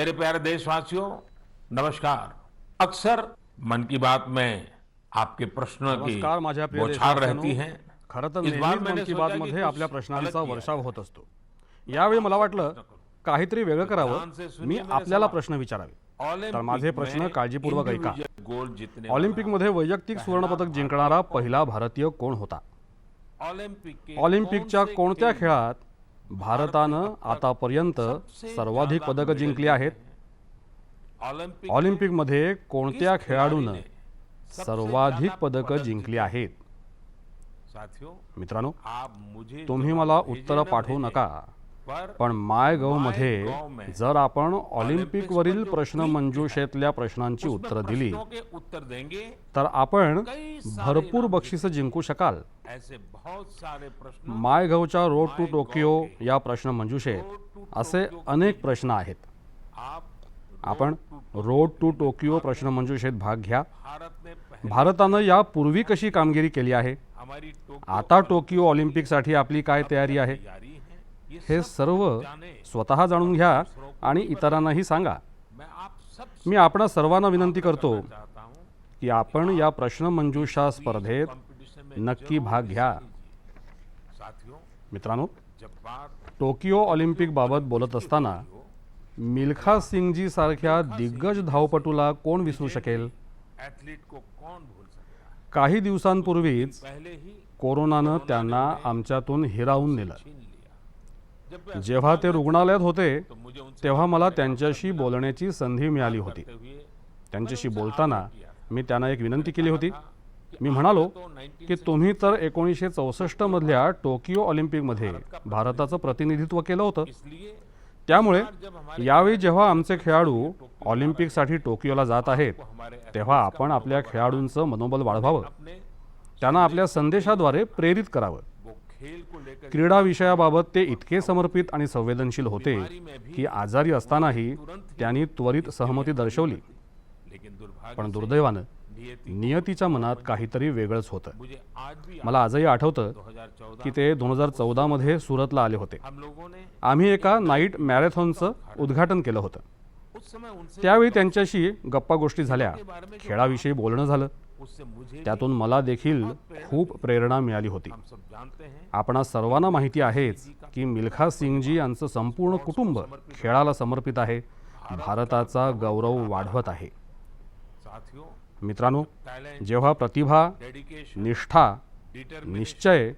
मेरे प्यारे देशवासियों, नमस्कार। अक्सर मन की बात में आपके प्रश्नों की नमस्कार माझ्या प्रिय बौछार देशवासियांनो. रहती है। खरं तर इस बार नेहमीच मन मैंने की सोचा बात कि मध्ये कुछ आपल्या अलग प्रश्नांचा किया वर्षाव जाए। होत असतो. यावेळी मला वाटलं काहीतरी वेगळं करावं. ध्यान से सुनिए मी मेरे आपल्याला सवाल। प्रश्न विचारावे. तर ओलंपिक माझे प्रश्न में काळजीपूर्वक ऐका. इंडिविजुअल गोल्ड जीतने ऑलिम्पिकमध्ये वैयक्तिक पहला सुवर्णपदक भारतीय जिंकणारा कौन पहिला भारतीय कोण होता? ऑलिम्पिक के ऑलिम्पिकच्या कौन से कोणत्या खेल खेळात भारतानं भारत ने अब तक आतापर्यंत सबसे सर्वाधिक ज्यादा पदकं मेडल जिंकली जीते आहेत? हैं? ऑलिम्पिक ऑलिम्पिकमध्ये कोणत्या किस खेळाडूनं खिलाड़ी ने सबसे सर्वाधिक ज्यादा पदकं पदक जिंकली जीते? आहेत? साथियों, मित्रांनो, आप मुझे तुम्ही जवाब मला भेजे उत्तर न पाठवू भेजे, नका. पर पण मायगव्ह मध्ये MyGov में जर आपण ऑलिम्पिक ऑलिम्पिक्स वरील पर जो प्रश्न क्विज मंजुषेतल्या प्रश्नांची उसमें उत्तरं दिली प्रश्नों के उत्तर देंगे। तर आपण कई सारे भरपूर इनाम बक्षिसं जिंकू शकाल. ऐसे बहुत सारे प्रश्न मायगव्हच्या रोड टू MyGov टोकियो के या प्रश्न मंजुषेत रोड टू असे टोकियो अनेक की प्रश्न आहेत. आप आपण रोड टू टोकियो प्रश्न मंजुषेत भाग घ्या. भारत ने पहले भारतानं यापूर्वी कशी कामगिरी केली आहे? हमारी आता टोकियो ऑलिम्पिकसाठी आपली काय तयारी आहे? तैयारी है। ये हे सब सर्व जाने स्वतः जाणून घ्या आणि इतरांनाही सांगा. मैं आप सब मी आपणा सर्वांना विनंती करतो चाहता हूँ की आपण या प्रश्न मंजुषा स्पर्धेत कंपटीशन में नक्की भाग घ्या. साथियों, मित्रांनो, जब बात टोकियो ऑलिम्पिक बाबत बोलत असताना मिल्खा सिंगजी सारख्या दिग्गज धावपटूला कोण विसरू शकेल? एथलीट को कौन भूल सकता है? काही दिवसांपूर्वीच पहले ही कोरोनानं त्यांना आमच्यातून हिरावून नेलं. छीन लिया। जब वे जेव्हा ते रुग्णालयात होते तो मुझे उनसे तेव्हा मला त्यांच्याशी बोलण्याची संधी मिळाली होती. करते हुए त्यांच्याशी बोलताना मी त्यांना एक विनंती केली होती. मी म्हणालो की तुम्ही तर 1964 मधल्या टोकियो ऑलिम्पिकमध्ये भारताचं प्रतिनिधित्व केलं होतं. इसलिए त्यामुळे यावेळी जेव्हा आमचे खेळाडू ऑलिम्पिकसाठी टोकियोला जात आहेत तेव्हा आपण आपल्या खेळाडूंचं मनोबल वाढवावं, अपने त्यांना आपल्या संदेशाद्वारे प्रेरित करावं. वो खेल को लेकर क्रीडा विषयाबाबत ते इतके समर्पित आणि संवेदनशील होते की आजारी असतानाही त्यांनी त्वरित सहमती दर्शवली. लेकिन दुर्भाग्य पण दुर्दैवानं नियति नियतीच्या मनात काहीतरी वेगळंच होतं. मुझे आज भी मला आजही आठवतं 2014 की ते 2014 मध्ये सुरतला आले होते. हम लोगों ने आम्ही एका नाईट मॅरेथॉनचं उद्घाटन केलं होतं. उस समय उनसे त्यावेळी त्यांच्याशी गप्पा गोष्टी झाल्या, खेळाविषयी बोलणं झालं. उससे मुझे त्यातून मला देखील खूप प्रेरणा मिळाली होती. हम सब जानते हैं आपणा सर्वांना माहिती आहेच की मिल्खा सिंगजी यांचं संपूर्ण कुटुंब खेळाला समर्पित आहे, भारताचा गौरव वाढवत आहे. साथियों, मित्रांनो, टैलेंट, जेव्हा प्रतिभा, डेडिकेशन, निष्ठा, डिटरमिनेशन निश्चय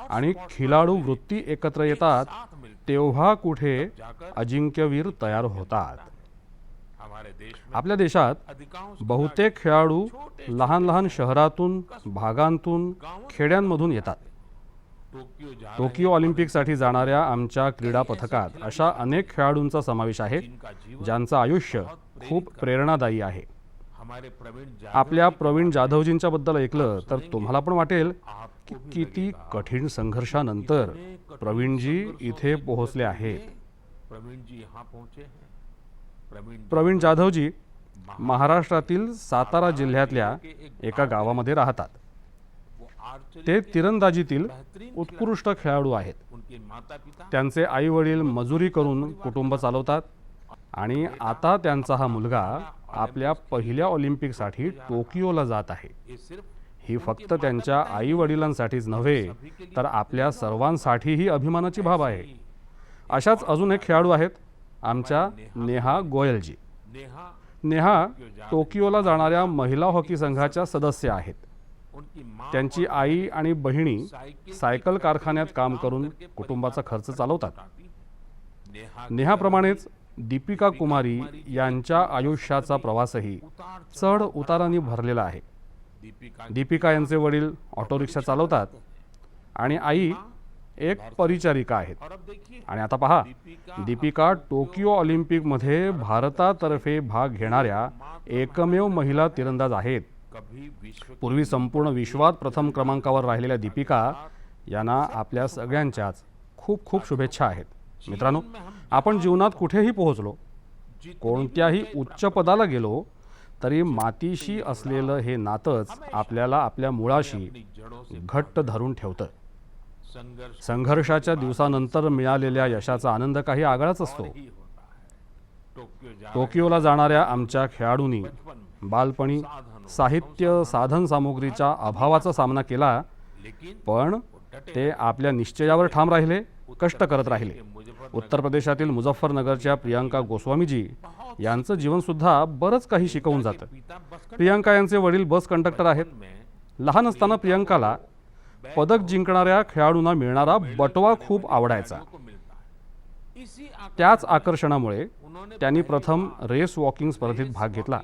आणि खिलाडू वृत्ती एकत्र येतात साथ मिलकर तेव्हा कुठे अजिंक्यवीर तयार होतात. हमारे देश में आपल्या देशात अधिकांश बहुतेक खेळाडू लहान लहान शहरातून, भागांतून, खेड्यांमधून येतात. टोक्यो जा टोकियो ऑलिम्पिकसाठी जाणाऱ्या आमच्या क्रीडा पथकात अशा अनेक खेळाडूंचा समावेश आहे जिनका जीवन ज्यांचं आयुष्य खूप प्रेरणादायी आहे. हमारे प्रवीण आपल्या प्रवीण जाधवजींच्या बद्दल ऐकलं तर तुम्हाला पण वाटेल की आपको भी किती कठीण संघर्षानंतर प्रवीणजी इथे पोहोचले आहेत. प्रवीण जी यहाँ पहुंचे हैं। प्रवीण जाधवजी महाराष्ट्रातील सातारा जिल्ह्यातल्या एका गावामध्ये राहतात. वो आर्चरी ते तिरंदाजीतील उत्कृष्ट खेळाडू आहेत. उनके माता पिता त्यांचे आई वडील मजुरी करून कुटुंब चालवतात आणि आता त्यांचा हा मुलगा आपल्या पहिल्या ऑलिम्पिकसाठी टोकियोला जात आहे. ये सिर्फ ही फक्त त्यांच्या आई वडिलांसाठीच नव्हे तर आपल्या सर्वांसाठीही अभिमानाची बाब आहे. अशाच अजून एक खेळाडू आहेत आमच्या नेहा गोयलजी. नेहा नेहा टोकियोला जाणाऱ्या महिला हॉकी संघाच्या सदस्य आहेत. उनकी माँ त्यांची आई आणि बहिणी सायकल कारखान्यात काम करून कुटुंबाचा खर्च चालवतात. नेहा नेहाप्रमाणेच दीपिका कुमारी यांच्या आयुष्याचा प्रवासही चढ उतारांनी भरलेला आहे. दीपिका दीपिका यांचे वडील ऑटो रिक्षा चालवतात आणि आई एक परिचारिका आहेत. और अब देखिए आणि आता पहा, दीपिका टोकियो ऑलिम्पिकमध्ये भारतातर्फे भाग घेणाऱ्या एकमेव महिला तिरंदाज आहेत. कभी विश्व पूर्वी संपूर्ण विश्वात प्रथम क्रमांकावर राहिलेल्या दीपिका यांना आपल्या सगळ्यांच्याच खूप खूप शुभेच्छा आहेत. मित्रांनो, आपण जीवनात कुठेही पोहोचलो, कोणत्याही उच्च पदाला गेलो तरी मातीशी असलेलं हे नातंच आपल्याला आपल्या मुळाशी जड़ों से घट्ट धरून ठेवतं. संघर्ष संघर्षाच्या दिवसानंतर मिळालेल्या यशाचा आनंद काही आगळाच असतो. ही होता है। टोकियोला जाणाऱ्या आमच्या खेळाडूंनी बालपणी साहित्य साधन सामुग्रीच्या अभावाचा सामना केला, पण ते आपल्या निश्चयावर ठाम राहिले, कष्ट करत राहिले. उत्तर प्रदेशातील मुझफ्फरनगरच्या प्रियांका गोस्वामीजी यांचं जीवनसुद्धा बरंच काही शिकवून जातं. प्रियांका यांचे वडील बस कंडक्टर आहेत. लहान असताना प्रियांकाला पदक जिंकणाऱ्या खेळाडूंना मिळणारा बटवा खूप आवडायचा. त्याच आकर्षणामुळे त्यांनी प्रथम रेस वॉकिंग स्पर्धेत भाग घेतला.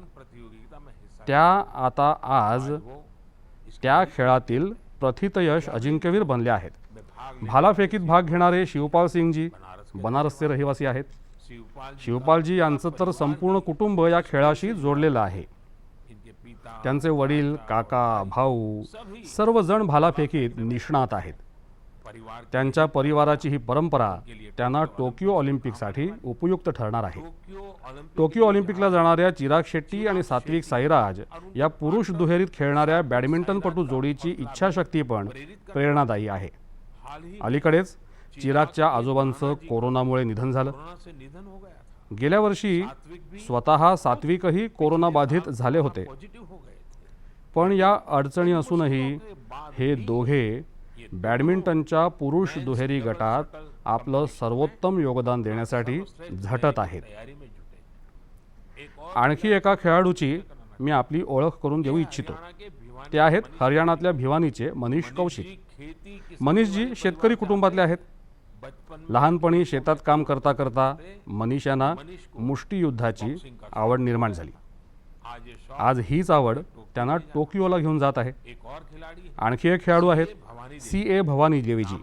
त्या आता आज त्या खेळातील प्रथितयश अजिंक्यवीर बनले आहेत. भालाफेकीत भाग घेणारे शिवपाल सिंगजी बनारसचे रहिवासी आहेत. शिवपालजी यांचं तर संपूर्ण कुटुंब या खेळाशी जोडलेलं आहे. त्यांचे वडील, काका, भाऊ सर्वजण भालाफेकीत निष्णात आहेत. त्यांच्या परिवाराची ही परंपरा त्यांना टोकियो ऑलिम्पिकसाठी उपयुक्त ठरणार आहे. टोकियो ऑलिम्पिकला जाणाऱ्या चिराग शेट्टी आणि सात्विक साईराज या पुरुष दुहेरीत खेळणाऱ्या बॅडमिंटनपटू जोडीची इच्छाशक्ती पण प्रेरणादायी आहे. अलीकडेच चिरागच्या आजोबांचं कोरोनामुळे निधन झालं. गेल्या वर्षी स्वतः सात्विकही कोरोनाबाधित झाले होते. पण या अडचणी असूनही हे दोघे बॅडमिंटनच्या पुरुष दुहेरी गटात आपलं सर्वोत्तम योगदान देण्यासाठी झटत आहेत. आणखी एका खेळाडूची मी आपली ओळख करून देऊ इच्छितो. ते आहेत हरियाणातल्या भिवानीचे मनीष कौशिक. मनीषजी शेतकरी कुटुंबातले आहेत. लहानपणी शेतात काम करता करता मनीष यांना मुष्टियुद्धाची आवड निर्माण झाली. आज हीच आवड त्यांना टोकियोला घेऊन जात आहे. आणखी एक खेळाडू आहेत CA भवानी देवीजी.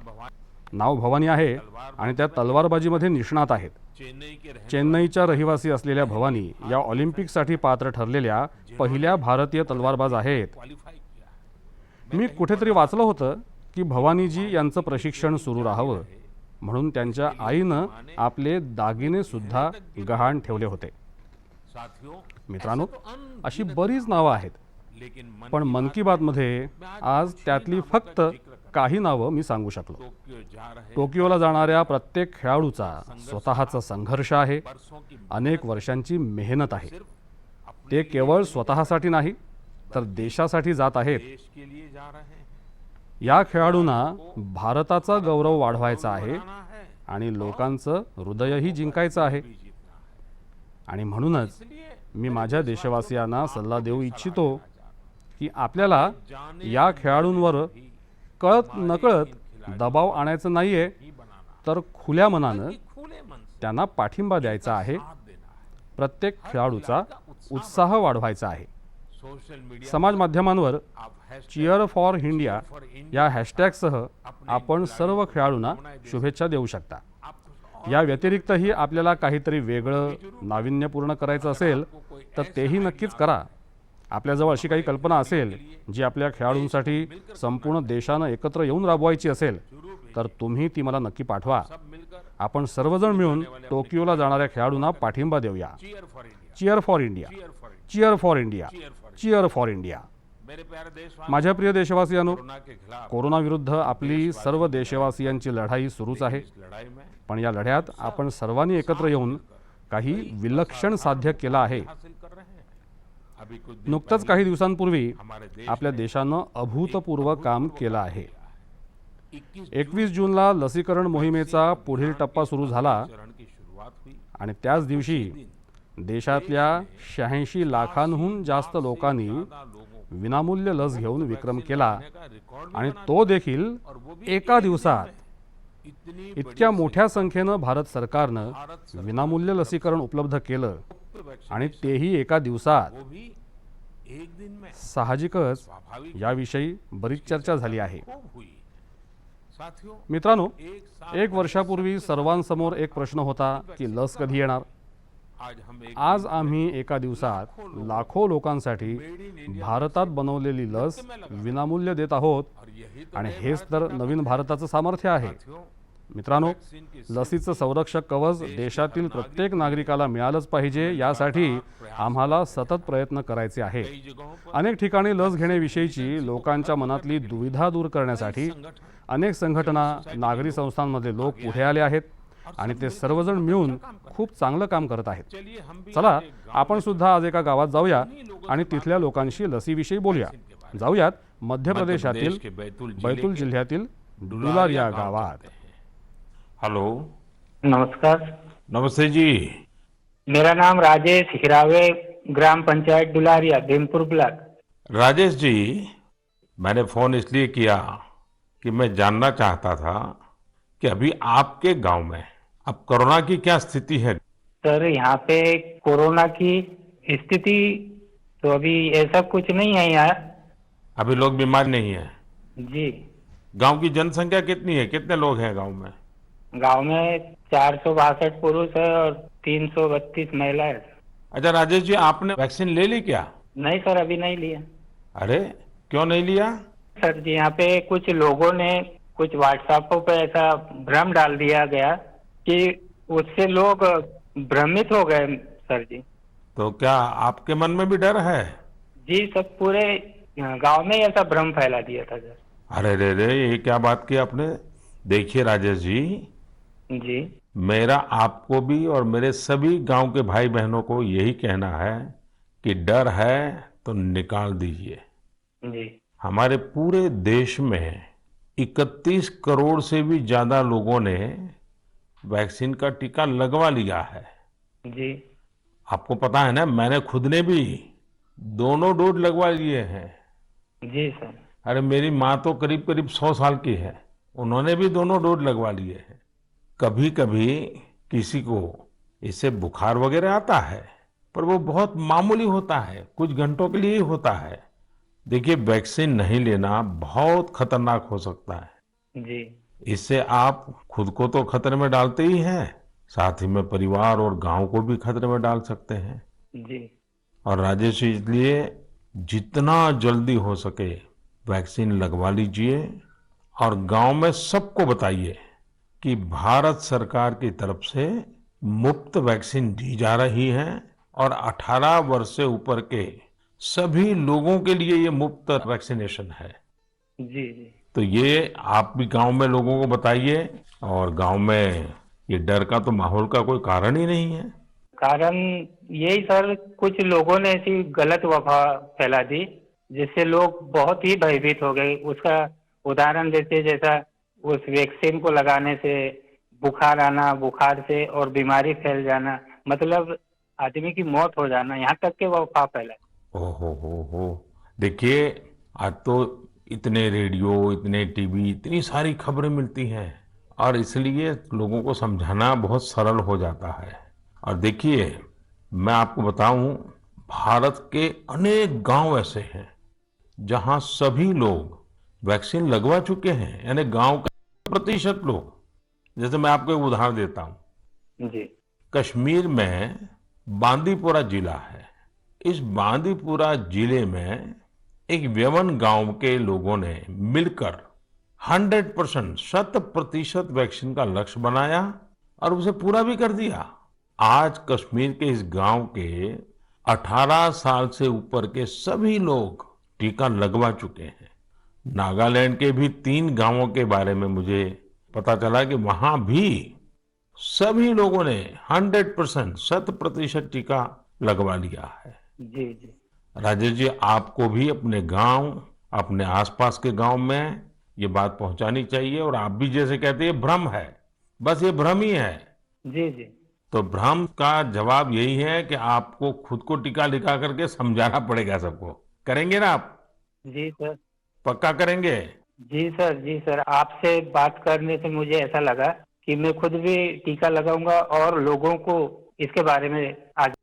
नाव भवानी आहे आणि त्या तलवारबाजीमध्ये निष्णात आहेत. चेन्नईच्या रहिवासी असलेल्या भवानी या ऑलिम्पिकसाठी पात्र ठरलेल्या पहिल्या भारतीय तलवारबाज आहेत. मी कुठेतरी वाचलं होतं की भवानीजी यांचं प्रशिक्षण सुरू राहावं म्हणून त्यांच्या आईनं आपले दागिने सुद्धा गहाण ठेवले होते. मित्रांनो, अशी बरीच नावं आहेत, पण मन की बातमध्ये आज त्यातली फक्त काही नावं मी सांगू शकलो. टोकियोला जाणाऱ्या प्रत्येक खेळाडूचा स्वतःचा संघर्ष आहे, अनेक वर्षांची मेहनत आहे. ते केवळ स्वतःसाठी नाही तर देशासाठी जात आहेत. या खेळाडूंना भारताचा गौरव वाढवायचा आहे आणि लोकांचं हृदयही जिंकायचं आहे. आणि म्हणूनच मी माझ्या देशवासियांना सल्ला देऊ इच्छितो की आपल्याला या खेळाडूंवर कळत नकळत दबाव आणायचा नाहीये, तर खुल्या मनानं त्यांना पाठिंबा द्यायचा आहे. प्रत्येक खेळाडूचा उत्साह वाढवायचा आहे. समाज माध्यमांवर चीअर फॉर इंडिया या हॅशटॅगसह आपण सर्व खेळाडूंना शुभेच्छा देऊ शकता. या व्यतिरिक्तही आपल्याला काहीतरी वेगळं नाविन्यपूर्ण करायचं असेल तर तेही नक्कीच करा. आपल्याजवळ अशी काही कल्पना असेल जी आपल्या खेळाडूंसाठी संपूर्ण देशानं एकत्र येऊन राबवायची असेल तर तुम्ही ती मला नक्की पाठवा. आपण सर्वजण मिळून टोकियोला जाणाऱ्या खेळाडूंना पाठिंबा देऊया. Cheer for India, cheer for India, cheer for India. माझ्या प्रिय देशवासियांनो, कोरोना विरुद्ध आपली सर्व देशवासियांची लढाई सुरूच आहे. पण या लढ्यात आपण सर्वांनी एकत्र येऊन काही विलक्षण साध्य केलं आहे. नुकतंच काही दिवसांपूर्वी आपल्या देशानं अभूतपूर्व काम केलं आहे. 21 जूनला लसीकरण मोहिमेचा पुढील टप्पा सुरू झाला आणि त्याच दिवशी देशातल्या 86 लाखांहून जास्त लोकांनी विनामूल्य लस घेऊन विक्रम केला आणि तो देखील एका दिवसात. इतक्या मोठ्या संख्येनं भारत सरकारनं विनामूल्य लसीकरण उपलब्ध केलं आणि तेही एका दिवसात. साहजिकच याविषयी बरीच चर्चा झाली आहे. मित्रांनो, 1 वर्षापूर्वी सर्वांसमोर एक प्रश्न होता की लस कधी येणार. आज आम्ही एका दिवसात लाखो लोकांसाठी भारतात बनवलेली लस विनामूल्य देत आहोत आणि हेच तर नवीन भारताचं सामर्थ्य आहे. मित्रांनो, लसीचं संरक्षक कवच देशातील प्रत्येक नागरिकाला मिळालंच पाहिजे यासाठी आम्हाला सतत प्रयत्न करायचे आहे. अनेक ठिकाणी लस घेण्याविषयीची लोकांच्या मनातली दुविधा दूर करण्यासाठी अनेक संघटना, नागरी संस्थांमधले लोक पुढे आले आहेत. आणि ते सर्वजण मिळून खूप चांगलं काम करत आहेत. चलिए हम भी चला आपण सुद्धा आज एका गावात जाऊया आणि तिथल्या लोकांशी लसीविषयी बोलूया. जाऊयात मध्य प्रदेशातील के बैतूल जिल्ह्यातील डुलार या गावात. हेलो, नमस्कार, नमस्ते जी. मेरा नाम राजेश हिरावे, ग्राम पंचायत डुलारिया, भीमपुर ब्लॉक। राजेश जी, मैंने फोन इसलिए किया कि मैं जानना चाहता था कि अभी आपके गांव में अब कोरोना की क्या स्थिति है. सर यहाँ पे कोरोना की स्थिति तो अभी ऐसा कुछ नहीं है यहाँ। अभी लोग बीमार नहीं है. जी, गांव की जनसंख्या कितनी है, कितने लोग हैं गांव में? गांव में 462 पुरुष है और 332 महिलाएं। अच्छा राजेश जी, आपने वैक्सीन ले ली क्या? नहीं सर, अभी नहीं लिया। अरे क्यों नहीं लिया? सर जी यहाँ पे कुछ लोगों ने कुछ व्हाट्सएप पे ऐसा भ्रम डाल दिया गया कि उससे लोग भ्रमित हो गए सर जी। तो क्या आपके मन में भी डर है? जी, सब पूरे गांव में ऐसा भ्रम फैला दिया था सर। अरे रे रे, ये क्या बात की आपने. देखिए राजेश जी, जी मेरा आपको भी और मेरे सभी गांव के भाई बहनों को यही कहना है कि डर है तो निकाल दीजिए. जी हमारे पूरे देश में 31 करोड़ से भी ज्यादा लोगों ने वैक्सीन का टीका लगवा लिया है. जी आपको पता है ना, मैंने खुद ने भी दोनों डोज लगवा लिए हैं. जी सर। अरे मेरी माँ तो करीब करीब 100 साल की है, उन्होंने भी दोनों डोज लगवा लिए हैं. कभी कभी किसी को इससे बुखार वगैरह आता है, पर वो बहुत मामूली होता है, कुछ घंटों के लिए ही होता है. देखिए, वैक्सीन नहीं लेना बहुत खतरनाक हो सकता है. जी इससे आप खुद को तो खतरे में डालते ही हैं, साथ ही में परिवार और गांव को भी खतरे में डाल सकते हैं. जी और राजेश जी, इसलिए जितना जल्दी हो सके वैक्सीन लगवा लीजिए और गांव में सबको बताइए कि भारत सरकार की तरफ से मुफ्त वैक्सीन दी जा रही है और 18 वर्ष से ऊपर के सभी लोगों के लिए ये मुफ्त वैक्सीनेशन है. जी जी तो ये आप भी गांव में लोगों को बताइए, और गांव में ये डर का तो माहौल का कोई कारण ही नहीं है. कारण यही सर, कुछ लोगों ने ऐसी गलत अफवाह फैला दी जिससे लोग बहुत ही भयभीत हो गए। उसका उदाहरण देते, जैसा उस वैक्सीन को लगाने से बुखार आना, बुखार से और बीमारी फैल जाना, मतलब आदमी की मौत हो जाना, यहाँ तक के वो अफवाह फैला। हो. देखिए, आज तो इतने रेडियो, इतने टीवी, इतनी सारी खबरें मिलती हैं और इसलिए लोगों को समझाना बहुत सरल हो जाता है. और देखिए, मैं आपको बताऊं, भारत के अनेक गांव ऐसे हैं जहां सभी लोग वैक्सीन लगवा चुके हैं, यानी गांव का प्रतिशत लोग. जैसे मैं आपको एक उदाहरण देता हूं. जी कश्मीर में बांदीपुरा जिला है. इस बांदीपुरा जिले में एक व्यवन गांव के लोगों ने मिलकर 100%, 100% वैक्सीन का लक्ष्य बनाया और उसे पूरा भी कर दिया. आज कश्मीर के इस गांव के 18 साल से ऊपर के सभी लोग टीका लगवा चुके हैं. नागालैंड के भी 3 गांवों के बारे में मुझे पता चला कि वहां भी सभी लोगों ने 100%, 100% टीका लगवा लिया है. जी जी राजेश जी, आपको भी अपने गांव, अपने आसपास के गांव में ये बात पहुंचानी चाहिए. और आप भी जैसे कहते हैं, भ्रम है, बस ये भ्रम ही है. जी जी तो भ्रम का जवाब यही है कि आपको खुद को टीका लगा करके समझाना पड़ेगा सबको. करेंगे ना आप? जी सर। पक्का करेंगे? जी सर, जी सर, आपसे बात करने से मुझे ऐसा लगा कि मैं खुद भी टीका लगाऊंगा और लोगों को इसके बारे में आज।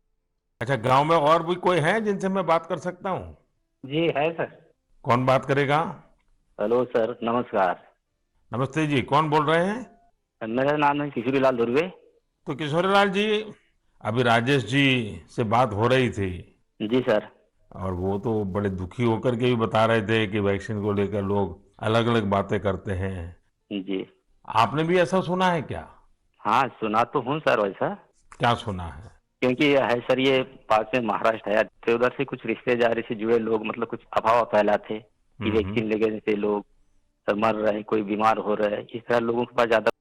अच्छा, गांव में और भी कोई है जिनसे मैं बात कर सकता हूँ? जी है सर। कौन बात करेगा? हेलो सर, नमस्कार। नमस्ते जी, कौन बोल रहे हैं? मेरा नाम है किशोरीलाल धुर्वे। तो किशोरीलाल जी, अभी राजेश जी से बात हो रही थी जी सर। और वो तो बड़े दुखी होकर के भी बता रहे थे कि वैक्सीन को लेकर लोग अलग अलग बातें करते हैं. जी आपने भी ऐसा सुना है क्या? हाँ, सुना तो हूँ सर वैसा, क्या सुना है? क्योंकि है सर, ये पास में महाराष्ट्र है, तो उधर से कुछ रिश्तेदारी से जुड़े लोग मतलब कुछ अफवाह फैलाते कि वैक्सीन लेने से लोग सर मर रहे हैं, कोई बीमार हो रहे हैं, इस तरह लोगों के पास ज्यादा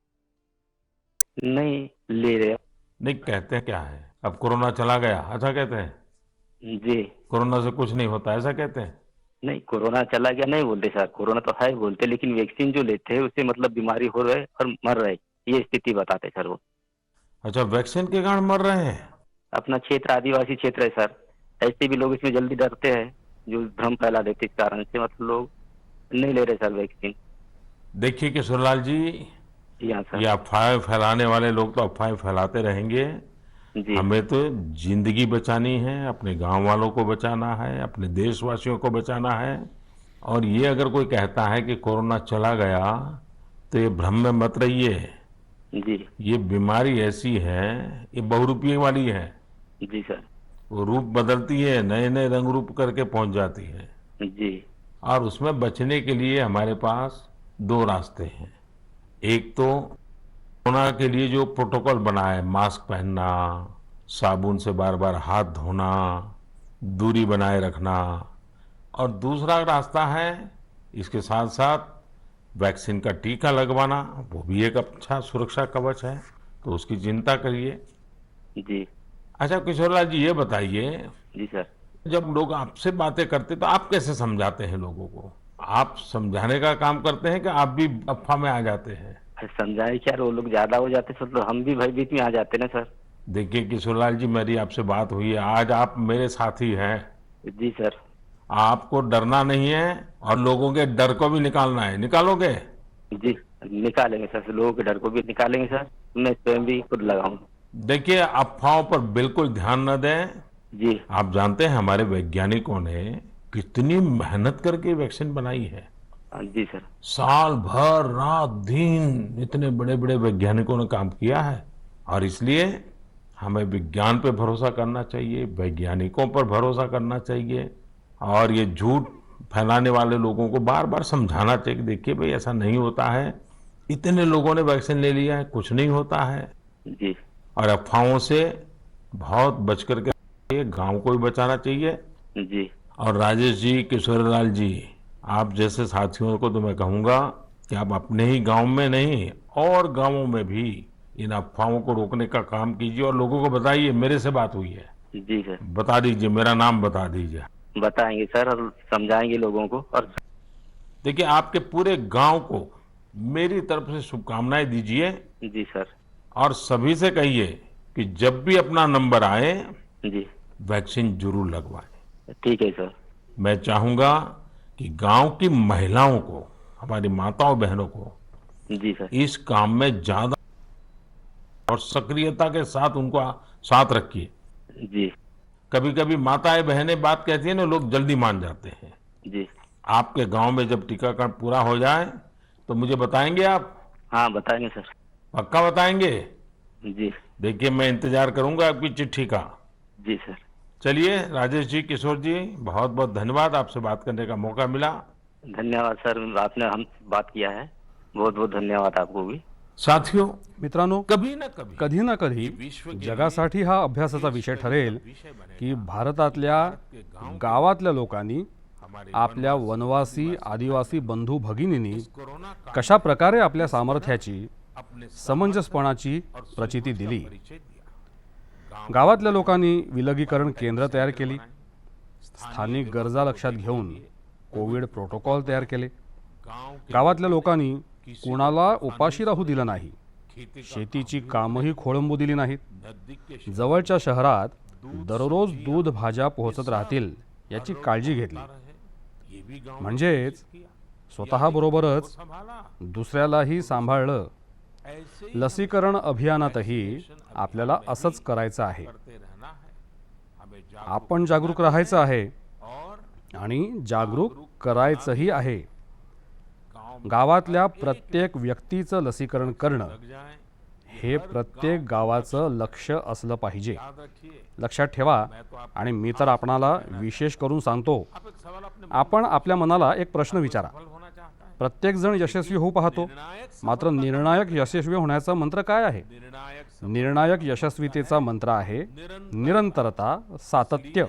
नहीं ले रहे। नहीं, कहते हैं क्या है, अब कोरोना चला गया ऐसा कहते हैं, जी कोरोना से कुछ नहीं होता ऐसा कहते हैं। नहीं, कोरोना चला गया नहीं बोलते सर, कोरोना तो है बोलते, लेकिन वैक्सीन जो लेते हैं उससे मतलब बीमारी हो रहे और मर रहे, ये स्थिति बताते सर वो। अच्छा, वैक्सीन के कारण मर रहे हैं। अपना क्षेत्र आदिवासी क्षेत्र है सर, ऐसे भी लोग इसमें जल्दी डरते हैं, जो भ्रम फैला देते इस कारण से, मतलब लोग नहीं ले रहे सर वैक्सीन। देखिए किशोरलाल जी, जी हाँ ये सर। अफवाहें फैलाने वाले लोग तो अफवाहें फैलाते रहेंगे। जी हमें तो जिंदगी बचानी है, अपने गांव वालों को बचाना है, अपने देशवासियों को बचाना है। और ये अगर कोई कहता है कि कोरोना चला गया, तो ये भ्रम में मत रहिए। जी ये बीमारी ऐसी है, ये बहुरूपीय वाली है। जी सर। वो रूप बदलती है, नए नए रंग रूप करके पहुंच जाती है। जी और उसमें बचने के लिए हमारे पास दो रास्ते हैं। एक तो कोरोना के लिए जो प्रोटोकॉल बना है, मास्क पहनना, साबुन से बार बार हाथ धोना, दूरी बनाए रखना। और दूसरा रास्ता है, इसके साथ साथ वैक्सीन का टीका लगवाना, वो भी एक अच्छा सुरक्षा कवच है, तो उसकी चिंता करिए। जी अच्छा किशोरलाल जी, ये बताइए, जी सर। जब लोग आपसे बातें करते तो आप कैसे समझाते हैं लोगों को? आप समझाने का काम करते हैं कि आप भी अफवाह में आ जाते हैं? अरे समझाए क्या, वो लोग ज्यादा हो जाते सर तो हम भी भयभीत में आ जाते ना सर। देखिए किशोरलाल जी, मेरी आपसे बात हुई है, आज आप मेरे साथी हैं। जी सर। आपको डरना नहीं है और लोगों के डर को भी निकालना है। निकालोगे? जी निकालेंगे सर, लोगों के डर को भी निकालेंगे सर, मैं स्वयं भी खुद लगाऊंगा। देखिए, अफवाहों पर बिल्कुल ध्यान न दें। जी आप जानते हैं हमारे वैज्ञानिकों ने कितनी मेहनत करके वैक्सीन बनाई है। जी सर। साल भर रात दिन इतने बड़े बड़े वैज्ञानिकों ने काम किया है। और इसलिए हमें विज्ञान पे भरोसा करना चाहिए, वैज्ञानिकों पर भरोसा करना चाहिए। और ये झूठ फैलाने वाले लोगों को बार बार समझाना चाहिए कि देखिए भाई, ऐसा नहीं होता है, इतने लोगों ने वैक्सीन ले लिया है, कुछ नहीं होता है। जी और अफवाहों से बहुत बच करके रहिए, गांव को भी बचाना चाहिए। जी और राजेश जी, किशोरलाल जी, आप जैसे साथियों को तो मैं कहूंगा कि आप अपने ही गांव में नहीं और गांवों में भी इन अफवाहों को रोकने का काम कीजिए और लोगों को बताइए मेरे से बात हुई है। जी सर। बता दीजिए, मेरा नाम बता दीजिए। बताएंगे सर और समझाएंगे लोगों को। और देखिए, आपके पूरे गांव को मेरी तरफ से शुभकामनाएं दीजिए। जी सर। और सभी से कहिए कि जब भी अपना नंबर आए, जी वैक्सीन जरूर लगवाएं। ठीक है सर। मैं चाहूंगा कि गांव की महिलाओं को, हमारी माताओं बहनों को जी सर। इस काम में ज्यादा और सक्रियता के साथ उनको साथ रखिए। जी कभी कभी माताएं बहनें बात कहती है ना, लोग जल्दी मान जाते हैं। जी आपके गांव में जब टीकाकरण पूरा हो जाए तो मुझे बताएंगे आप? हाँ बताएंगे सर। पक्का बताएंगे? जी देखिए, मैं इंतजार करूंगा आपकी चिट्ठी का। जी सर। चलिए राजेश जी, किशोर जी, बहुत बहुत धन्यवाद, आपसे बात करने का मौका मिला। धन्यवाद सर, आपने हम बात किया है, बहुत बहुत धन्यवाद आपको भी। साथियों, मित्रांनो, कभी ना कभी कधी ना कधी जगासाठी हा अभ्यासाचा विषय ठरेल की भारतातल्या गावातल्या लोकांनी आपल्या वनवासी आदिवासी बंधू भगिनींनी कशा प्रकारे आपल्या सामर्थ्याची समंजसपणाची प्रचिती दिली। गावातल्या लोकांनी विलगीकरण केंद्र तयार केली, स्थानिक गरजा लक्षात घेऊन कोविड प्रोटोकॉल तयार केले। गावातल्या लोकांनी कुणाला उपाशी राहू दिलं नाही, शेतीची कामही खोळंबू दिली नाहीत, जवळच्या शहरात दररोज दूध भाज्या पोहोचत राहतील याची काळजी घेतली। म्हणजेच स्वतःबरोबरच दुसऱ्यालाही सांभाळलं। लसीकरण अभियानातही आपल्याला असंच करायचं आहे। आपण जागरूक राहायचं आहे आणि जागरूक करायचंही आहे। गावातल्या प्रत्येक व्यक्तीचं लसीकरण करणं हे प्रत्येक गावाचं लक्ष असलं पाहिजे। लक्षात ठेवा, आणि मी तर आपणाला विशेष करून सांगतो, आपण आपल्या मनाला एक प्रश्न विचारा। प्रत्येक जण यशस्वी होऊ पाहतो, मात्र निर्णायक यशस्वी होण्याचा मंत्र काय आहे? निर्णायक यशस्वीतेचा मंत्र आहे निरंतरता, सातत्य।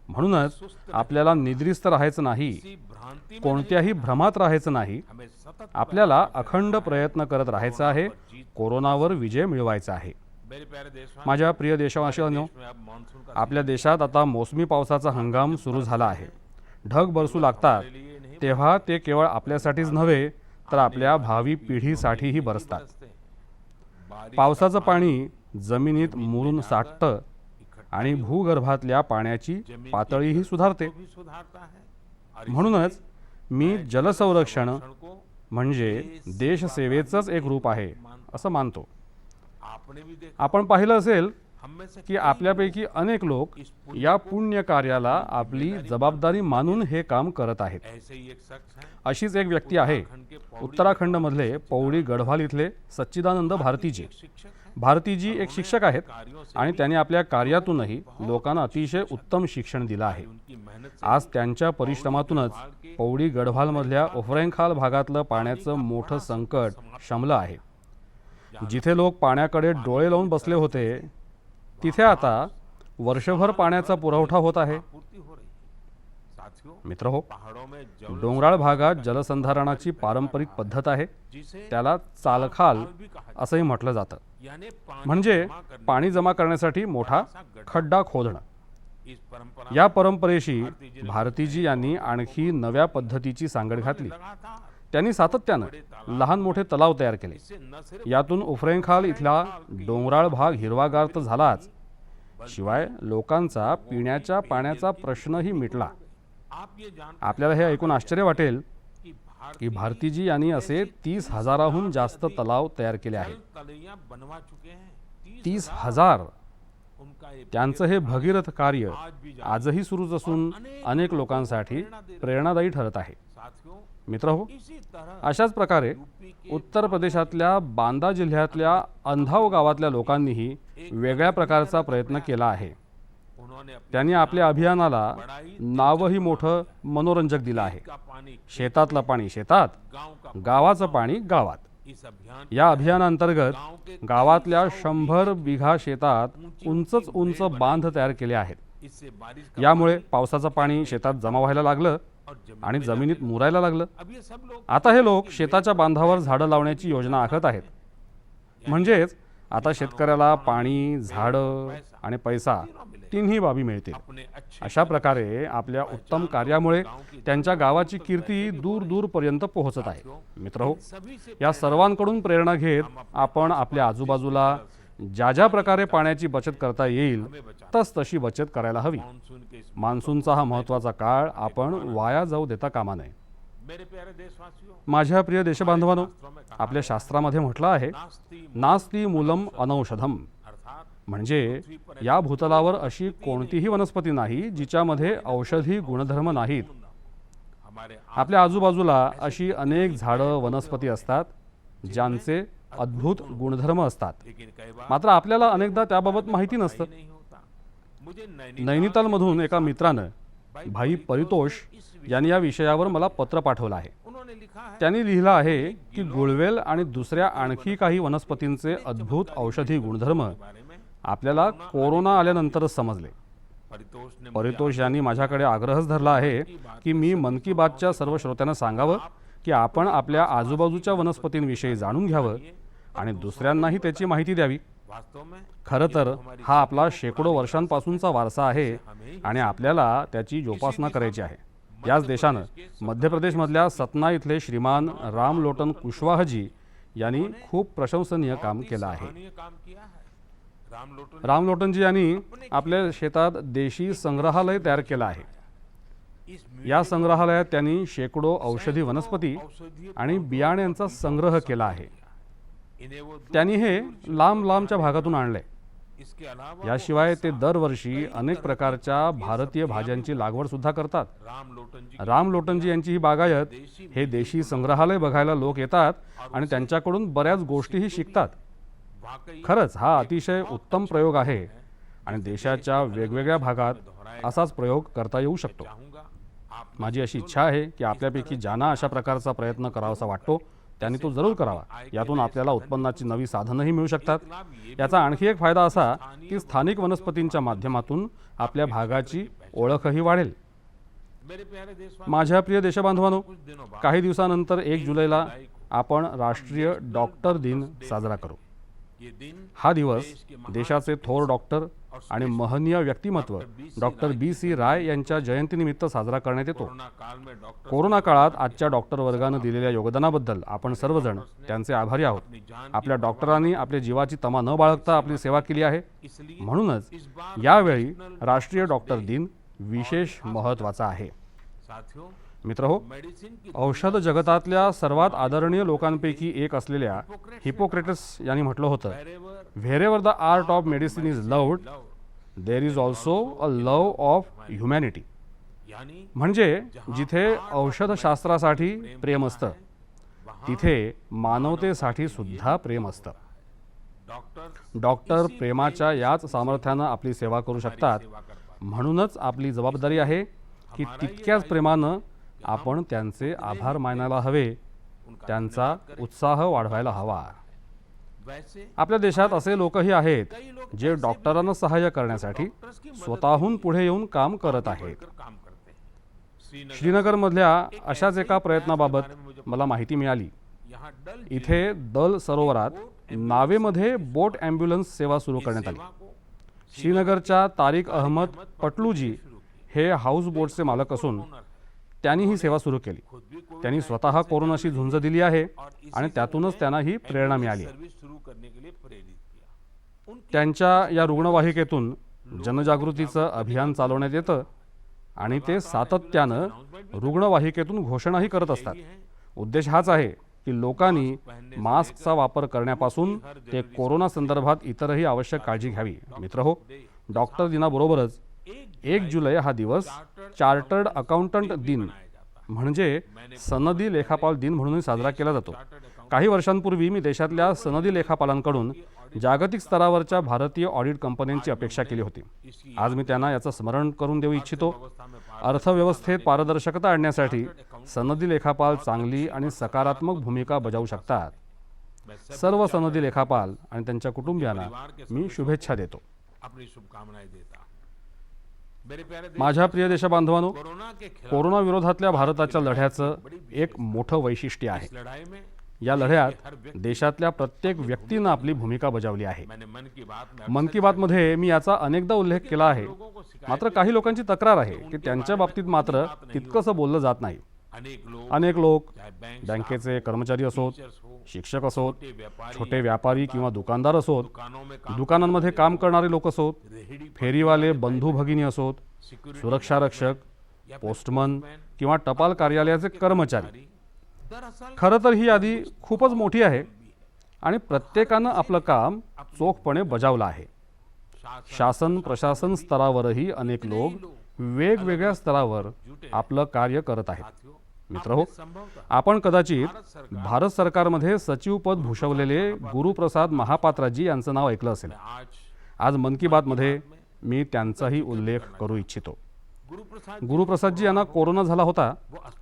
म्हणूनच आपल्याला निद्रिस्त राहायचं नाही, कोणत्याही भ्रमात राहायचं नाही. हमें सतत आपल्याला अखंड प्रयत्न करत राहायचा आहे. कोरोनावर विजय मिळवायचा आहे. मेरे प्यारे देशवासियों, माझ्या प्रिय देशवासियांनो, में अब मानसून का आपल्या देशात आता मोसमी पावसाचा हंगाम सुरू झाला आहे. ढग बरसू लागतात तेव्हा ते केवळ आपल्यासाठीच नव्हे तर आपल्या भावी पिढीसाठीही बरसतात. पावसाचं पाणी जमिनीत मुरून साठतं आणि भूगर्भातल्या पाण्याची पातळीही सुधारते. भी सुधारता है. म्हणूनच मी जलसंरक्षण म्हणजे देशसेवेचंच एक रूप आहे असं मानतो. आपने भी देखा, आपण पाहिलं असेल हम में से की आपल्यापैकी अनेक लोक या पुण्य कार्याला आपली जबाबदारी मानून हे काम करत आहेत. ऐसे ही एक शख्स है अशीच एक व्यक्ती आहे उत्तराखंडमधले पौडी गढवाल इथले सच्चिदानंद भारतीजी. शिक्षक है. भारतीजी एक शिक्षक आहेत आणि त्यांनी आपल्या कार्यातूनही लोकांना अतिशय उत्तम शिक्षण दिलं आहे. उनकी मेहनत आज त्यांच्या परिश्रमातूनच पौडी गढवालमधल्या उफरैंखाल भागातलं पाण्याचं मोठं संकट शमलं आहे. जिथे लोक पाण्याकडे डोळे लावून बसले होते तिथे आता वर्षभर पाण्याचा पुरवठा होत आहे. पूर्ति हो रही है. साथियों, मित्रहो, पहाड़ों में जल डोंगराळ भागात जलसंधारणाची पारंपरिक पद्धत आहे. जिसे त्याला चालखाल भी कहा असंही म्हटलं जातं. यानी पानी म्हणजे जमा करने पाणी जमा करण्यासाठी मोठा खड्डा खोदणं. इस परंपरा या परंपरेशी भारतीजी यांनी आणखी नव्या पद्धतीची सांगड घातली. लगातार त्यांनी सातत्यानं लहान मोठे तलाव तयार केले. इससे न सिर्फ यातून उफरैंखाल इथला डोंगराळ भाग हिरवागार तर झालाच, शिवाय लोकांचा पिण्याच्या पाण्याचा प्रश्नही मिटला. आप ये जान आपल्याला हे ऐकून आश्चर्य वाटेल कि भारत की भारतीजी यांनी असे 30,000हून जास्त तलाव तयार केले आहेत. तलैया बनवा चुके हैं. 30,000. उनका ये त्यांचं हे भगीरथ कार्य आजही सुरूच असून अनेक लोकांसाठी प्रेरणादायी ठरत आहे. साथियों, मित्रहो, इसी तरह अशाच प्रकारे उत्तर प्रदेशातल्या बांदा जिल्ह्यातल्या अंधाव गावातल्या लोकांनीही वेगळ्या प्रकारचा प्रयत्न केला आहे. उन्होंने अपने त्यांनी आपल्या अभियानाला नावही मोठं मनोरंजक दिलं आहे. का पानी शेतातलं पाणी शेतात, गांव का गावाचं पाणी गावात. इस अभियान या अभियानांतर्गत गावातल्या 100 बिघा शेतात उंचच उंच बांध तयार केले आहेत. इससे बारिश का यामुळे पावसाचं पाणी शेतात जमा व्हायला लागलं और जमीन आणि जमिनीत मुरायला लागलं. अब ये सब लोग आता हे लोक शेताच्या बांधावर झाडं लावण्याची योजना आखत आहेत. म्हणजेच आता शेतकऱ्याला पाणी, झाडं आणि पैसा तिन्ही बाबी मिळतील. अपने अच्छे अशा प्रकारे आपल्या उत्तम कार्यामुळे त्यांच्या गावाची कीर्ती दूर दूरपर्यंत पोहोचत आहे. मित्रहो, सभी से या सर्वांकडून प्रेरणा घेत आपण आपल्या आजूबाजूला ज्या ज्या प्रकारे पाण्याची बचत करता येईल तशी बचत करायला हवी. मानसून के इस मान्सूनचा हा महत्त्वाचा काळ आपण वाया जाऊ देता कामा नये. मेरे प्यारे देशवासियों, माझ्या प्रिय देशबांधवांनो, आपल्या शास्त्रामध्ये म्हटलं आहे, नास्ति नास्ति मूलम अनौषधम. अर्थात म्हणजे या भूतलावर अशी कोणतीही वनस्पती नाही जिच्यामध्ये औषधी गुणधर्म नाहीत. हमारे आपल्या आजूबाजूला अशी अनेक झाडं, वनस्पती असतात ज्यांचे अद्भुत गुणधर्म असतात. लेकिन कई बार मात्र आपल्याला अनेकदा त्याबाबत माहिती नसतं. नहीं होता. मुझे नैनीताल नैनितालमधून एका मित्रानं भाई परितोष यांनी या विषयावर मला पत्र पाठवलं आहे. उन्होंने लिखा है त्यांनी लिहिलं आहे की गुळवेल आणि दुसऱ्या आणखी काही वनस्पतींचे अद्भुत औषधी गुणधर्म बारे में आपल्याला कोरोना आल्यानंतरच समजले. परितोष ने परितोष यांनी माझ्याकडे आग्रहच धरला आहे की मी मन की बातच्या सर्व श्रोत्यांना सांगावं की आपण आपल्या आजूबाजूच्या वनस्पतींविषयी जाणून घ्यावं आणि दुसऱ्यांनाही त्याची माहिती द्यावी. वास्तव में खरं तर हा आपला शेकडो वर्षांपासूनचा वारसा आहे आणि आपल्याला त्याची जोपासना करायची आहे. याच देशानं मध्य प्रदेशमधल्या सतना इथले श्रीमान राम लोटन कुशवाहजी यांनी खूप प्रशंसनीय काम केलं आहे. सराहनीय काम किया है. रामलोटन राम लोटनजी यांनी आपल्या शेतात देशी संग्रहालय तयार केलं आहे. इस या संग्रहालयात त्यांनी शेकडो औषधी वनस्पती औषधीय आणि बियाण्यांचा संग्रह केला आहे. इन्हें वो त्यांनी हे लांब लांबच्या भागातून आणले. इसके अलावा याशिवाय ते दरवर्षी अनेक प्रकारच्या भारतीय भाज्यांची लागवड सुद्धा करतात. रामलोटन जी राम लोटनजी यांची ही बागायत हे देशी संग्रहालय बघायला लोक येतात आणि त्यांच्याकडून बऱ्याच गोष्टीही शिकतात. वाकई खरंच हा अतिशय उत्तम प्रयोग आहे आणि देशाच्या वेगवेगळ्या भागात असाच प्रयोग करता येऊ शकतो. चाहूंगा आप माझी अशी इच्छा आहे की आपल्यापैकी ज्यांना अशा प्रकारचा प्रयत्न करावासा वाटतो त्यांनी तो जरूर करावा. यातून आपल्याला उत्पन्नाची नवी साधनंही मिळू शकतात. याचा आणखी एक फायदा असा की स्थानिक वनस्पतींच्या माध्यमातून आपल्या भागाची ओळखही वाढेल. मेरे प्यारे देशवासियों, माझ्या प्रिय देशबांधवांनो, कुछ दिनों बाद काही दिवसानंतर 1 जुलैला आपण राष्ट्रीय डॉक्टर दिन साजरा करू. ये दिन हा दिवस देशाचे थोर डॉक्टर आणि महनीय व्यक्तिमत्व डॉक्टर बी.सी. राय यांच्या जयंतीनिमित्त साजरा करण्यात येतो. कोरोना काल में डॉक्टर कोरोना काळात आजच्या डॉक्टर वर्गानं दिलेल्या योगदानाबद्दल आपण सर्वजण त्यांचे आभारी आहोत. आपल्या डॉक्टरांनी आपल्या जीवाची तमा न बाळगता आपली सेवा केली आहे. इसलिए म्हणूनच यावेळी राष्ट्रीय डॉक्टर दिन विशेष महत्त्वाचा आहे. साथियों, मित्रहो, मेडिसिन की औषध जगतातल्या सर्वात आदरणीय लोकांपैकी एक असलेल्या हिपोक्रेटस यांनी म्हटलं होतं, wherever wherever the art of medicine is loved, there is also a love of humanity. यानी म्हणजे जिथे औषधशास्त्रासाठी प्रेम असतं, तिथे मानवतेसाठी सुद्धा प्रेम असतं. डॉक्टर डॉक्टर प्रेमाच्या याच सामर्थ्यानं आपली सेवा करू शकतात. म्हणूनच आपली जबाबदारी आहे की तितक्याच प्रेमानं आपण त्यांचे आभार मानायला हवे, त्यांचा उत्साह वाढवायला हवा. वैसे आपल्या देशात असे लोकही आहेत जे डॉक्टरांना सहाय्य करण्यासाठी स्वतःहून पुढे येऊन काम करत आहेत. काम करते हैं. श्रीनगरमधल्या अशाच एका प्रयत्नाबाबत मला माहिती मिळाली. यहाँ डल इथे दल सरोवरात नावेमध्ये बोट ॲम्ब्युलन्स सेवा सुरू करण्यात आली. श्रीनगरच्या तारिक अहमद पटलूजी हे हाऊस बोटचे मालक असून त्यांनी ही सेवा सुरू केली. त्यांनी स्वतः कोरोनाशी झुंज दिली आहे आणि त्यातूनच त्यांना ही प्रेरणा मिळाली. सर्विस शुरू करने के लिए प्रेरित किया. उनकी त्यांच्या या रुग्णवाहिकेतून जनजागृतीचं अभियान चालवण्यात येतं आणि ते सातत्यानं रुग्णवाहिकेतून घोषणाही करत असतात. उद्देश हाच आहे की लोकांनी मास्कचा वापर करण्यापासून ते कोरोना संदर्भात इतरही आवश्यक काळजी घ्यावी. मित्रहो, डॉक्टर दिनाबरोबरच 1 जुलै हा दिवस चार्टर्ड अकाउंटंट दिन म्हणजे सनदी लेखापाल दिन म्हणूनही साजरा केला जातो. काही वर्षांपूर्वी मी देशातल्या सनदी लेखापालांकडून जागतिक स्तरावरच्या भारतीय ऑडिट कंपन्यांची अपेक्षा केली होती. आज मी त्यांना याचं स्मरण करून देऊ इच्छितो. अर्थव्यवस्थेत पारदर्शकता आणण्यासाठी सनदी लेखापाल चांगली आणि सकारात्मक भूमिका बजावू शकतात. सर्व सनदी लेखापाल आणि त्यांच्या कुटुंबियांना मी शुभेच्छा देतो. अपनी शुभकामनाएं देता. मेरे प्यारे माझ्या प्रिय देशबांधवांनो, कोरोना के खिलाफ कोरोना विरोधातल्या भारताच्या लढ्याचं एक मोठं वैशिष्ट्य आहे. लड़ाई में या लढ्यात देशातल्या प्रत्येक व्यक्तीनं आपली भूमिका बजावली आहे. मैंने मन की बातमध्ये मी याचा अनेकदा उल्लेख केला आहे. मात्र काही लोकांची तक्रार आहे की त्यांच्या बाबतीत मात्र तितकंसं बोललं जात नाही. अनेक लोक बँकेचे कर्मचारी असोत, शिक्षक असोत, छोटे व्यापारी किंवा दुकानदार असोत, दुकानांमध्ये काम करणारे लोक असोत, फेरीवाले बंधू भगिनी असोत, सुरक्षा रक्षक, पोस्टमन किंवा टपाल कार्यालयाचे कर्मचारी. खरं तर ही यादी खूपच मोठी आहे आणि प्रत्येकानं आपलं काम चोखपणे बजावलं आहे. शासन प्रशासन स्तरावरही अनेक लोक वेगवेगळ्या स्तरावर आपलं कार्य करत आहेत. मित्रहो, आपण कदाचित भारत सरकारमध्ये सचिव पद भूषवलेले गुरुप्रसाद महापात्राजी यांचं नाव ऐकलं असेल. आज मन की बातमध्ये मी त्यांचाही उल्लेख करू इच्छितो. गुरुप्रसादजी यांना कोरोना झाला होता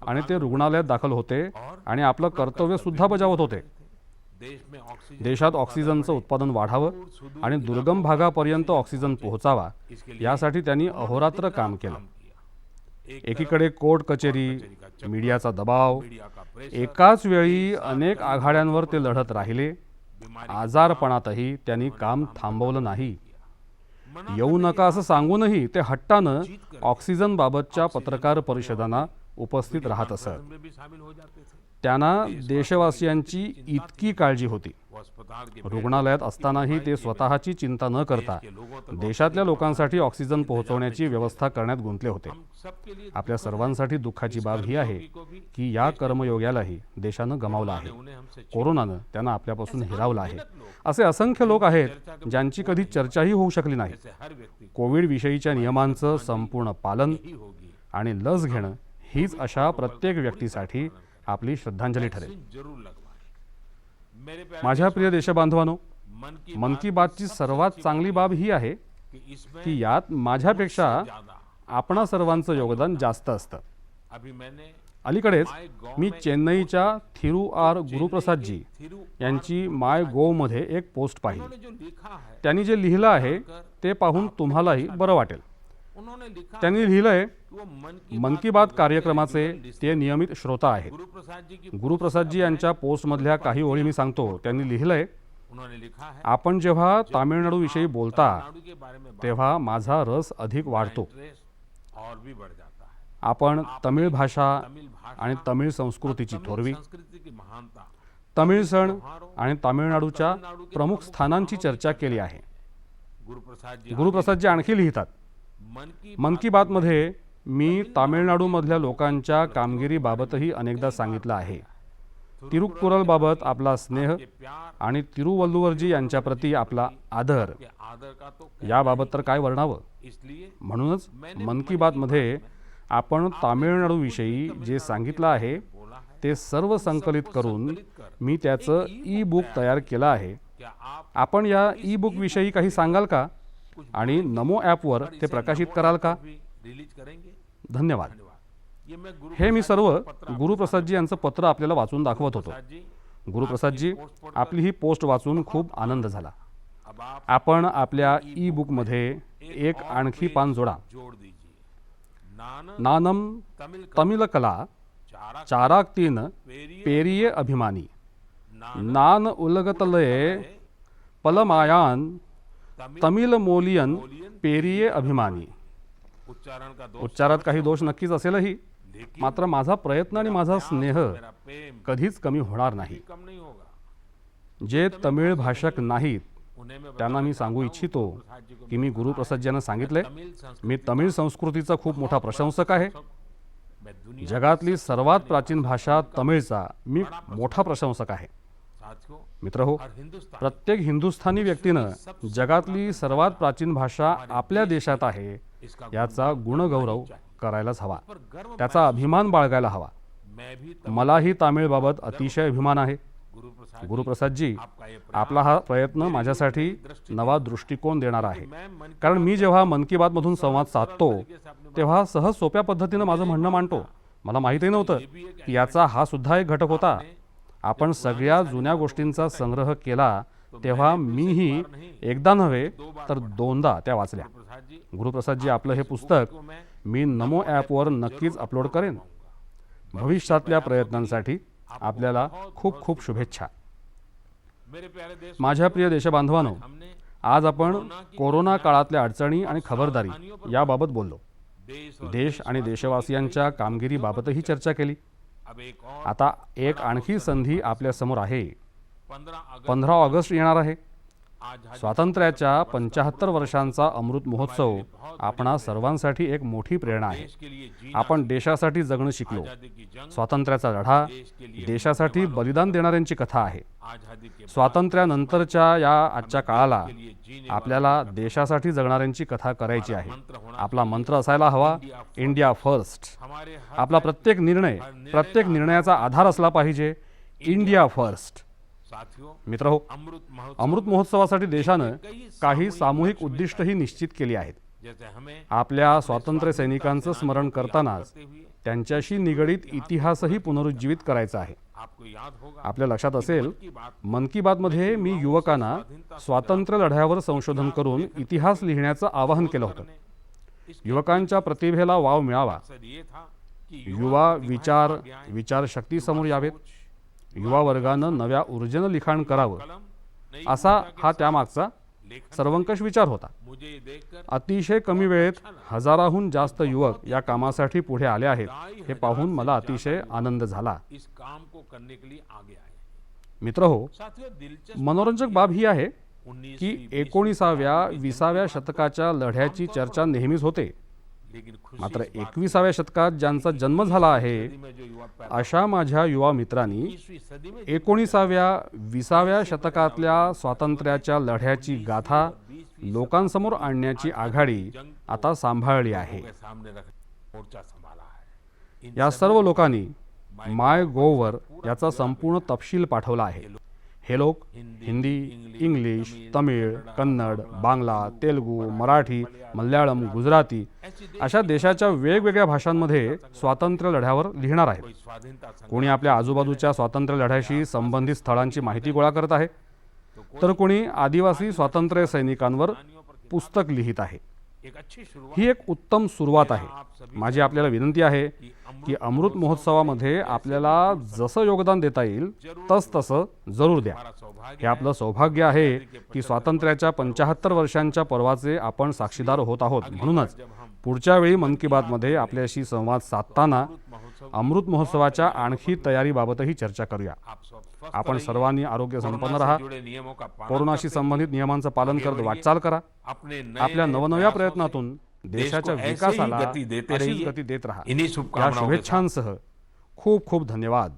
आणि ते रुग्णालयात दाखल होते आणि आपलं कर्तव्य सुद्धा बजावत होते. देशात ऑक्सिजनचं उत्पादन वाढावं आणि दुर्गम भागापर्यंत ऑक्सिजन पोहोचावा यासाठी त्यांनी अहोरात्र काम केलं. एकीकडे कोर्ट कचेरी, मीडियाचा दबाव, एकाच वेळी अनेक आघाड्यांवर ते लढत राहिले. आजारपणातही त्यांनी काम थांबवलं नाही. येऊ नका असं सांगूनही ते हट्टानं ऑक्सिजन बाबतच्या पत्रकार परिषदांना उपस्थित राहत असत. त्यांना देशवासियांची इतकी काळजी होती. रुग्णालयात असतानाही ते स्वतःची चिंता न करता देशातल्या लोकांसाठी ऑक्सिजन पोहोचवण्याची व्यवस्था करण्यात गुंतले होते. आपल्या सर्वांसाठी दुःखाची बाब ही आहे की या कर्मयोग्यालाही देशानं गमावलं आहे. कोरोनानं त्यांना आपल्यापासून हिरावलं आहे. असे असंख्य लोक आहेत ज्यांची कधी चर्चाही होऊ शकली नाही. कोविड विषयीच्या नियमांचं संपूर्ण पालन आणि लस घेणं हीच अशा प्रत्येक व्यक्तीसाठी आपली श्रद्धांजली ठरेल. माझ्या प्रिय देशबांधवांनो, मन की बातची सर्वात चांगली बाब ही आहे की यात माझ्यापेक्षा आपणा सर्वांचं योगदान जास्त असतं. अलीकडेच मी चेन्नईच्या थिरू आर गुरुप्रसादजी यांची माय गोवमध्ये एक पोस्ट पाहिली. त्यांनी जे लिहिलं आहे ते पाहून तुम्हालाही बरं वाटेल. उन्होंने लिखा त्यांनी लिहिलंय कि वो मन की बात कार्यक्रमाचे ते नियमित श्रोता आहेत. गुरुप्रसाद जी की गुरुप्रसादजी यांच्या पोस्टमधल्या काही ओळी मी सांगतो. त्यांनी लिहिलंय, उन्होंने लिखा है आपण जेव्हा तामिळनाडूविषयी बोलता तमिलनाडु के बारे में बात तेव्हा माझा रस अधिक वाढतो. इंटरेस्ट और भी बढ़ जाता है. आपण तमिळ भाषा तमिल भाषा आणि तमिळ संस्कृतीची तमिल थोरवी, संस्कृति की महानता, तमिळ सण आणि तामिळनाडूच्या प्रमुख स्थानांची चर्चा केली आहे. गुरुप्रसादजी आणखी लिहितात, मन की बातमध्ये मी तामिळनाडूमधल्या लोकांच्या कामगिरीबाबतही अनेकदा सांगितलं आहे. तिरुक्कुरलबाबत आपला स्नेह आणि तिरुवल्लुवरजी यांच्याप्रती आपला आदर याबाबत तर काय वर्णावं. म्हणूनच मन की बातमध्ये आपण तामिळनाडूविषयी जे सांगितलं आहे ते सर्व संकलित करून मी त्याचं ई बुक तयार केलं आहे. आपण या ई बुक विषयी काही सांगाल का आणि नमो ॲपवर ते प्रकाशित कराल का. धन्यवाद. हे मी सर्व गुरुप्रसादजी यांचं पत्र आपल्याला वाचून दाखवत होतो. गुरुप्रसादजी, आपली ही पोस्ट वाचून खूप आनंद झाला. आपण आपल्या ई बुकमध्ये एक आणखी पान जोडा. नानम तमिल कला चाराक्तीन पेरिये अभिमानी नान उलगतलये पलमायान तमिल मोलियन पेरिये अभिमानी. उच्चारात काही दोष नक्कीच असेलही, मात्र माझा प्रयत्न आणि माझा स्नेह कधीच कमी होणार नाही. जे तमिळ भाषक नाहीत त्यांना मी सांगू इच्छितो की मी गुरुप्रसाद यांना सांगितले, मी तमिळ संस्कृतीचा खूप मोठा प्रशंसक आहे. जगातली सर्वात प्राचीन भाषा तमिळचा मी मोठा प्रशंसक आहे. मित्रहो, प्रत्येक हिंदुस्थानी व्यक्तीनं जगातली सर्वात प्राचीन भाषा आपल्या देशात आहे याचा गुणगौरव करायलाच हवा, त्याचा अभिमान बाळगायला हवा. मलाही तामिळबाबत अतिशय अभिमान आहे. गुरुप्रसादजी, आपला हा प्रयत्न माझ्यासाठी नवा दृष्टिकोन देणारा आहे. कारण मी जेव्हा मन की बातमधून संवाद साधतो तेव्हा सहज सोप्या पद्धतीनं माझं म्हणणं मांडतो. मला माहीतही नव्हतं की याचा हा सुद्धा एक घटक होता. आपण सगळ्या जुन्या गोष्टींचा संग्रह केला तेव्हा मीही एकदा नव्हे तर दोनदा त्या वाचल्या. गुरुप्रसादजी, आपलं हे पुस्तक मी नमो ॲपवर नक्कीच अपलोड करेन. भविष्यातल्या प्रयत्नांसाठी आपल्याला खूप खूप शुभेच्छा. माझ्या प्रिय देशबांधवांनो, आज आपण कोरोना काळातल्या अडचणी आणि खबरदारी याबाबत बोललो. देश आणि देशवासियांच्या कामगिरीबाबतही चर्चा केली. आता एक आणखी संधी आपल्या समोर आहे. 15 ऑगस्ट येणार आहे. स्वातंत्र्याच्या 75 वर्षांचा अमृत महोत्सव आपणा सर्वांसाठी एक मोठी प्रेरणा आहे. आपण देशासाठी जगणं शिकलो. स्वातंत्र्याचा लढा, देशासाठी बलिदान देणाऱ्यांची कथा आहे. स्वातंत्र्यानंतरच्या या आजच्या काळाला आपल्याला देशासाठी जगणाऱ्यांची कथा करायची आहे. आपला मंत्र असायला हवा, इंडिया फर्स्ट. आपला प्रत्येक निर्णयाचा आधार असला पाहिजे, इंडिया फर्स्ट. मित्रहो, अमृत महोत्सवासाठी देशानं काही सामूहिक उद्दिष्टही निश्चित केली आहेत. आपल्या स्वातंत्र्य सैनिकांचं स्मरण करतानाच त्यांच्याशी निगडीत इतिहासही पुनरुज्जीवित करायचा आहे. आपल्या लक्षात असेल, मन की बातमध्ये मी युवकांना स्वातंत्र्य लढ्यावर संशोधन करून इतिहास लिहिण्याचं आवाहन केलं होतं. युवकांच्या प्रतिभेला वाव मिळावा, युवा विचारशक्ती समोर यावेत, युवा वर्गानं नव्या ऊर्जेनं लिखाण करावं, असा हा त्यामागचा सर्वंकष विचार होता. अतिशय कमी वेळेत हजाराहून जास्त युवक या कामासाठी पुढे आले आहेत हे पाहून मला अतिशय आनंद झाला. मित्रहो, मनोरंजक बाब ही आहे की 19व्या-20व्या शतकाच्या लढ्याची चर्चा नेहमीच होते, मात्र 21व्या शतकात ज्यांचा जन्म झाला आहे अशा माझ्या युवा मित्रांनी 19व्या-20व्या शतकातल्या स्वातंत्र्याच्या लढ्याची गाथा लोकांसमोर आणण्याची आघाडी आता सांभाळली आहे. या सर्व लोकांनी मायगोव्हवर याचा संपूर्ण तपशील पाठवला आहे. हे लोक हिंदी, इंग्लिश, तमिळ, कन्नड, बांगला, तेलुगू, मराठी, मल्याळम, गुजराती अशा देशाच्या वेगवेगळ्या भाषांमध्ये स्वातंत्र्य लढ्यावर लिहिणार आहेत. कोणी आपल्या आजूबाजूच्या स्वातंत्र्य लढ्याशी संबंधित स्थळांची माहिती गोळा करत आहे, तर कोणी आदिवासी स्वातंत्र्य सैनिकांवर पुस्तक लिहित आहे. एक अच्छी शुरुआत ही एक उत्तम सुरुवात आहे. माझी आपल्याला विनंती आहे की अमृत महोत्सवामध्ये आपल्याला जसं योगदान देता येईल तसं जरूर द्या. हे आपलं सौभाग्य आहे की स्वातंत्र्याच्या 75 वर्षांच्या पर्वाचे आपण साक्षीदार होत आहोत. म्हणूनच पुढच्या वेळी मन की बातमध्ये आपल्याशी संवाद साधताना अमृत महोत्सवाच्या आणखी तयारीबाबतही चर्चा करूया. आपण सर्वांनी आरोग्य संपन्न राहा, कोरोनाशी संबंधित नियमांचं पालन करत वाटचाल करा. आपल्या नवनव्या प्रयत्नातून देशाच्या विकासाला अशीच गती देत राहा. या शुभेच्छांसह खूप खूप धन्यवाद.